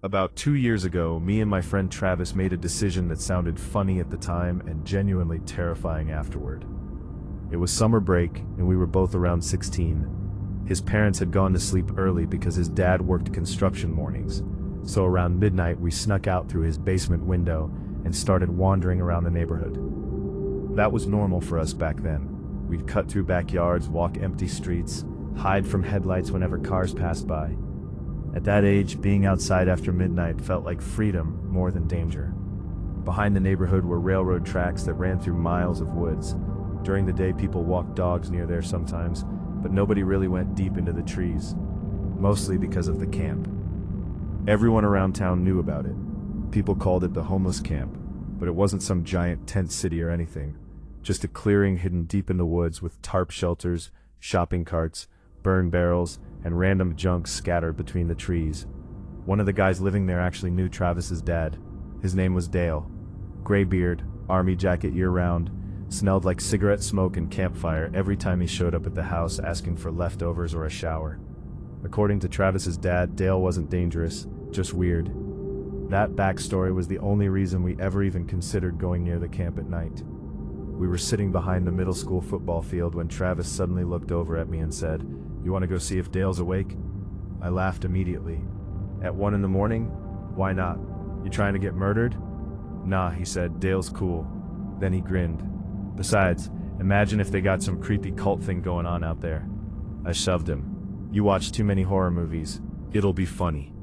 About 2 years ago, me and my friend Travis made a decision that sounded funny at the time and genuinely terrifying afterward. It was summer break, and we were both around 16. His parents had gone to sleep early because his dad worked construction mornings, so around midnight we snuck out through his basement window and started wandering around the neighborhood. That was normal for us back then. We'd cut through backyards, walk empty streets, hide from headlights whenever cars passed by. At that age, being outside after midnight felt like freedom more than danger. Behind the neighborhood were railroad tracks that ran through miles of woods. During the day, people walked dogs near there sometimes, but nobody really went deep into the trees, mostly because of the camp. Everyone around town knew about it. People called it the homeless camp, but it wasn't some giant tent city or anything. Just a clearing hidden deep in the woods with tarp shelters, shopping carts, burn barrels, and random junk scattered between the trees. One of the guys living there actually knew Travis's dad. His name was Dale. Gray beard, army jacket year-round, smelled like cigarette smoke and campfire every time he showed up at the house asking for leftovers or a shower. According to Travis's dad, Dale wasn't dangerous, just weird. That backstory was the only reason we ever even considered going near the camp at night. We were sitting behind the middle school football field when Travis suddenly looked over at me and said, "You want to go see if Dale's awake?" I laughed immediately. "At 1 in the morning? Why not? You trying to get murdered?" "Nah," he said, "Dale's cool." Then he grinned. "Besides, imagine if they got some creepy cult thing going on out there." I shoved him. "You watch too many horror movies. It'll be funny."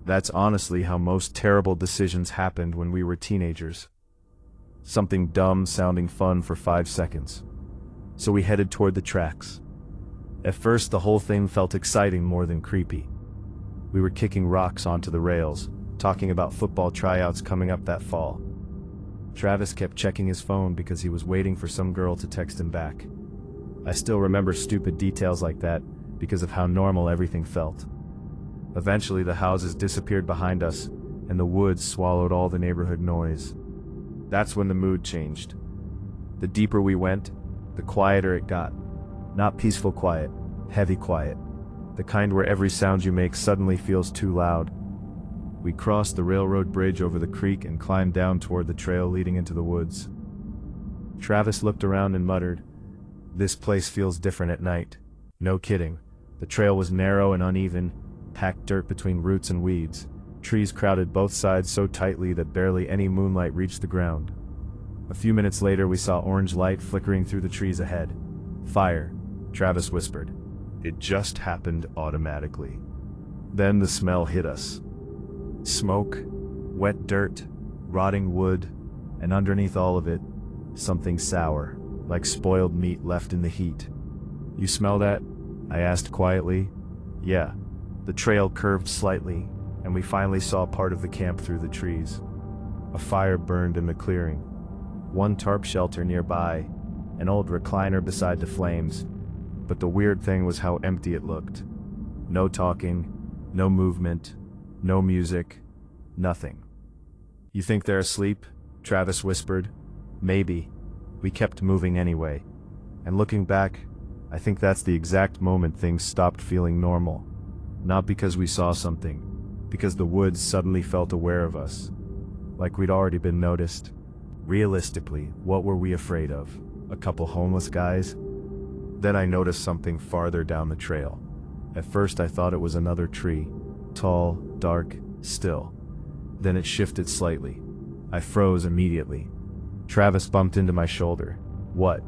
That's honestly how most terrible decisions happened when we were teenagers. Something dumb sounding fun for 5 seconds. So we headed toward the tracks. At first, the whole thing felt exciting more than creepy. We were kicking rocks onto the rails, talking about football tryouts coming up that fall. Travis kept checking his phone because he was waiting for some girl to text him back. I still remember stupid details like that because of how normal everything felt. Eventually, the houses disappeared behind us, and the woods swallowed all the neighborhood noise. That's when the mood changed. The deeper we went, the quieter it got. Not peaceful quiet, heavy quiet. The kind where every sound you make suddenly feels too loud. We crossed the railroad bridge over the creek and climbed down toward the trail leading into the woods. Travis looked around and muttered, "This place feels different at night." No kidding. The trail was narrow and uneven, packed dirt between roots and weeds. Trees crowded both sides so tightly that barely any moonlight reached the ground. A few minutes later, we saw orange light flickering through the trees ahead. "Fire," Travis whispered. It just happened automatically. Then the smell hit us. Smoke, wet dirt, rotting wood, and underneath all of it, something sour, like spoiled meat left in the heat. "You smell that?" I asked quietly. "Yeah." The trail curved slightly, and we finally saw part of the camp through the trees. A fire burned in the clearing. One tarp shelter nearby, an old recliner beside the flames, but the weird thing was how empty it looked. No talking, no movement, no music, nothing. "You think they're asleep?" Travis whispered. "Maybe." We kept moving anyway. And looking back, I think that's the exact moment things stopped feeling normal. Not because we saw something, because the woods suddenly felt aware of us. Like we'd already been noticed. Realistically, what were we afraid of? A couple homeless guys? Then I noticed something farther down the trail. At first I thought it was another tree. Tall, dark, still. Then it shifted slightly. I froze immediately. Travis bumped into my shoulder. "What?"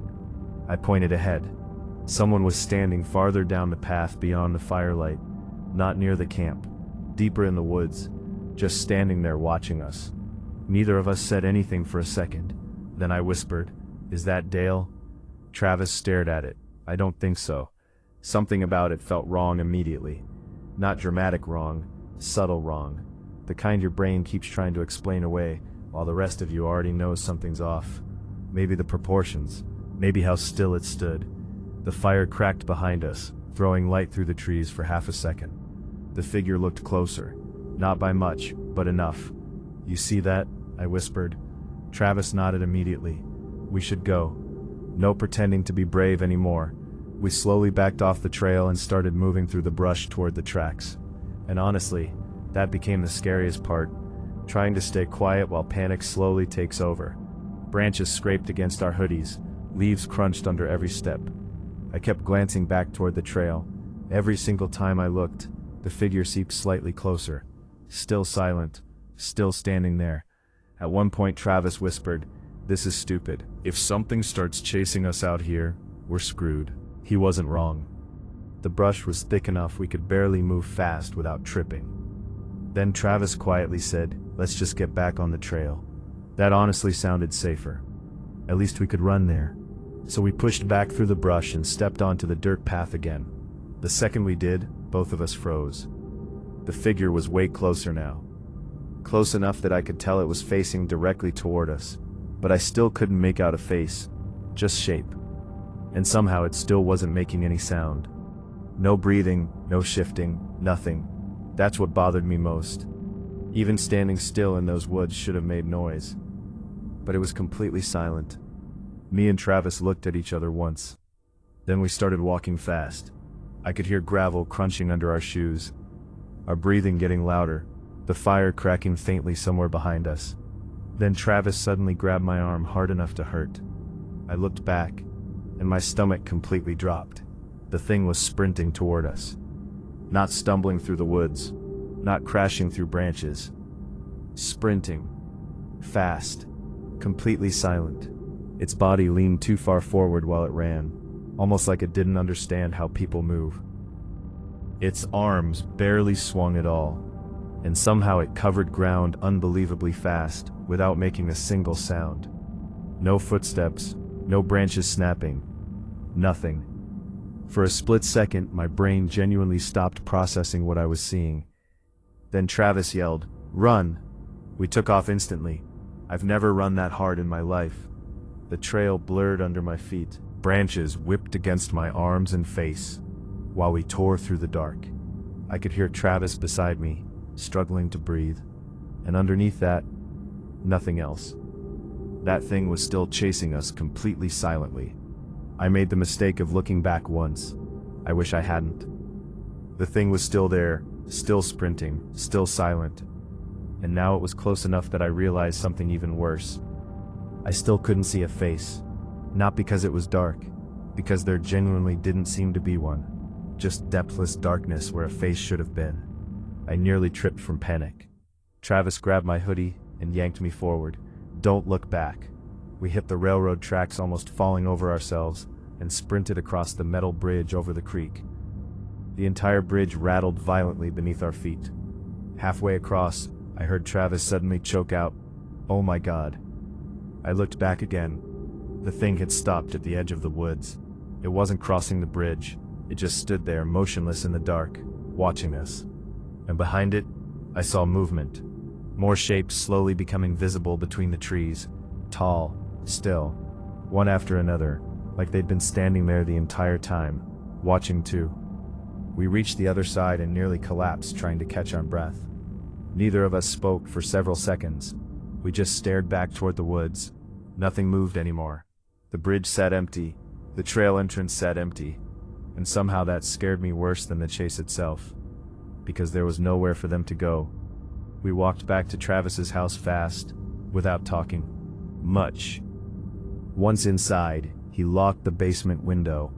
I pointed ahead. Someone was standing farther down the path beyond the firelight, not near the camp, deeper in the woods, just standing there watching us. Neither of us said anything for a second. Then I whispered, "Is that Dale?" Travis stared at it. "I don't think so." Something about it felt wrong immediately. Not dramatic wrong, subtle wrong. The kind your brain keeps trying to explain away, while the rest of you already knows something's off. Maybe the proportions, maybe how still it stood. The fire cracked behind us, throwing light through the trees for half a second. The figure looked closer. Not by much, but enough. "You see that?" I whispered. Travis nodded immediately. "We should go." No pretending to be brave anymore. We slowly backed off the trail and started moving through the brush toward the tracks. And honestly, That became the scariest part, trying to stay quiet while panic slowly takes over. Branches scraped against our hoodies, leaves crunched under every step. I kept glancing back toward the trail. Every single time I looked, the figure seeped slightly closer. Still silent, still standing there. At one point Travis whispered, "This is stupid. If something starts chasing us out here, we're screwed." He wasn't wrong. The brush was thick enough we could barely move fast without tripping. Then Travis quietly said, "Let's just get back on the trail." That honestly sounded safer. At least we could run there. So we pushed back through the brush and stepped onto the dirt path again. The second we did, both of us froze. The figure was way closer now. Close enough that I could tell it was facing directly toward us, but I still couldn't make out a face, just shape. And somehow it still wasn't making any sound. No breathing, no shifting, nothing. That's what bothered me most. Even standing still in those woods should have made noise. But it was completely silent. Me and Travis looked at each other once. Then we started walking fast. I could hear gravel crunching under our shoes, our breathing getting louder, the fire cracking faintly somewhere behind us. Then Travis suddenly grabbed my arm hard enough to hurt. I looked back, and my stomach completely dropped. The thing was sprinting toward us. Not stumbling through the woods, not crashing through branches. Sprinting. Fast. Completely silent. Its body leaned too far forward while it ran, almost like it didn't understand how people move. Its arms barely swung at all, and somehow it covered ground unbelievably fast without making a single sound. No footsteps, no branches snapping, nothing. For a split second, my brain genuinely stopped processing what I was seeing. Then Travis yelled, "Run!" We took off instantly. I've never run that hard in my life. The trail blurred under my feet. Branches whipped against my arms and face, while we tore through the dark. I could hear Travis beside me, struggling to breathe. And underneath that, nothing else. That thing was still chasing us completely silently. I made the mistake of looking back once. I wish I hadn't. The thing was still there, still sprinting, still silent. And now it was close enough that I realized something even worse. I still couldn't see a face. Not because it was dark, because there genuinely didn't seem to be one. Just depthless darkness where a face should have been. I nearly tripped from panic. Travis grabbed my hoodie and yanked me forward. "Don't look back." We hit the railroad tracks, almost falling over ourselves, and sprinted across the metal bridge over the creek. The entire bridge rattled violently beneath our feet. Halfway across, I heard Travis suddenly choke out, "Oh my God." I looked back again. The thing had stopped at the edge of the woods. It wasn't crossing the bridge. It just stood there, motionless in the dark, watching us. And behind it, I saw movement. More shapes slowly becoming visible between the trees. Tall, still, one after another, like they'd been standing there the entire time, watching too. We reached the other side and nearly collapsed trying to catch our breath. Neither of us spoke for several seconds. We just stared back toward the woods. Nothing moved anymore. The bridge sat empty. The trail entrance sat empty. And somehow that scared me worse than the chase itself. Because there was nowhere for them to go. We walked back to Travis's house fast, without talking much. Once inside, he locked the basement window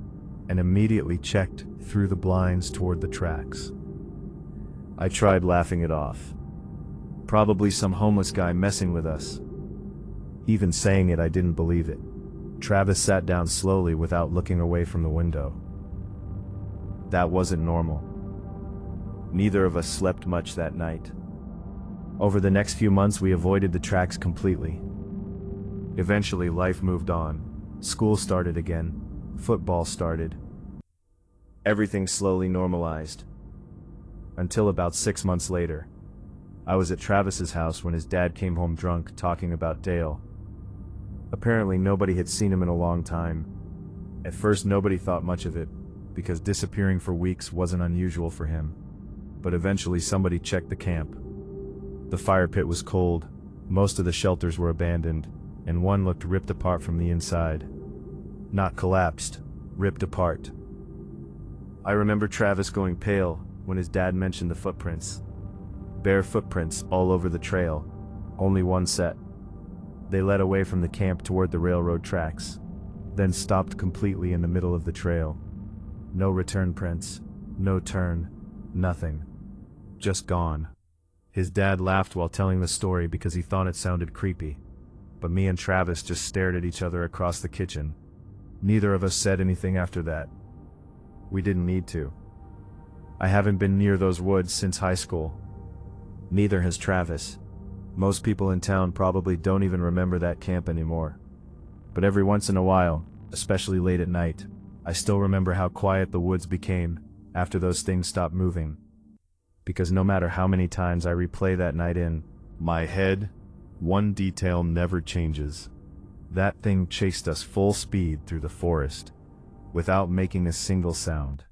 and immediately checked through the blinds toward the tracks. I tried laughing it off. Probably some homeless guy messing with us. Even saying it, I didn't believe it. Travis sat down slowly without looking away from the window. That wasn't normal. Neither of us slept much that night. Over the next few months, we avoided the tracks completely. Eventually, life moved on. School started again. Football started. Everything slowly normalized. Until about 6 months later. I was at Travis's house when his dad came home drunk, talking about Dale. Apparently nobody had seen him in a long time. At first nobody thought much of it, because disappearing for weeks wasn't unusual for him. But eventually somebody checked the camp. The fire pit was cold, most of the shelters were abandoned, and one looked ripped apart from the inside. Not collapsed, ripped apart. I remember Travis going pale when his dad mentioned the footprints. Bare footprints all over the trail. Only one set. They led away from the camp toward the railroad tracks, then stopped completely in the middle of the trail. No return prints, no turn, nothing. Just gone. His dad laughed while telling the story because he thought it sounded creepy. But me and Travis just stared at each other across the kitchen. Neither of us said anything after that. We didn't need to. I haven't been near those woods since high school. Neither has Travis. Most people in town probably don't even remember that camp anymore. But every once in a while, especially late at night, I still remember how quiet the woods became after those things stopped moving. Because no matter how many times I replay that night in my head, one detail never changes. That thing chased us full speed through the forest, without making a single sound.